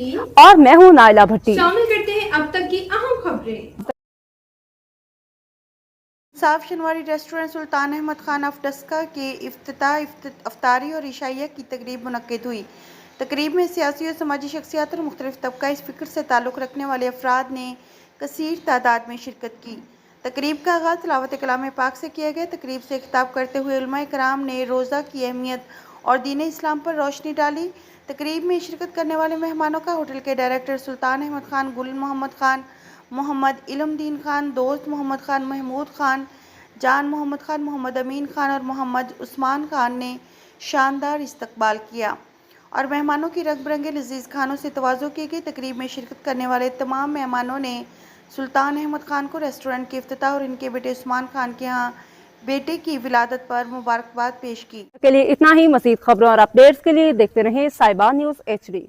नईम और मैं हूँ नाइला भट्टी। शामिल करते हैं अब तक की अहम खबरें। साफ शनवारी रेस्टोरेंट सुल्तान अहमद खान ऑफ डस्का के इफ्तारी और इशाइया की तकरीब मुनक्किद हुई। तकरीब में सियासी और समाजी शख्सियात और मुख्तलिफ तबका इस फिक्र से ताल्लुक़ रखने वाले अफराद ने कसीर तादाद में शिरकत की। तकरीब का आगाज़ तिलावत कलाम पाक से किया गया। तकरीब से खिताब करते हुए उलमाए कराम ने रोज़ा की अहमियत और दीन इस्लाम पर रोशनी डाली। तकरीब में शिरकत करने वाले मेहमानों का होटल के डायरेक्टर सुल्तान अहमद खान, गुल मोहम्मद खान, मोहम्मद इल्मदीन खान, दोस्त मोहम्मद खान, महमूद खान, जान मोहम्मद खान, मोहम्मद अमीन खान और मोहम्मद उस्मान खान ने शानदार इस्तकबाल किया और मेहमानों की रंग बिरंगे लजीज खानों से तवाज़ो की गई। तकरीब में शिरकत करने वाले तमाम मेहमानों ने सुल्तान अहमद खान को रेस्टोरेंट के इफ्तिताह और इनके बेटे उस्मान खान के यहाँ बेटे की विलादत पर मुबारकबाद पेश की। के लिए इतना ही। मज़ीद खबरों और अपडेट्स के लिए देखते रहें साहिबा न्यूज़ HD।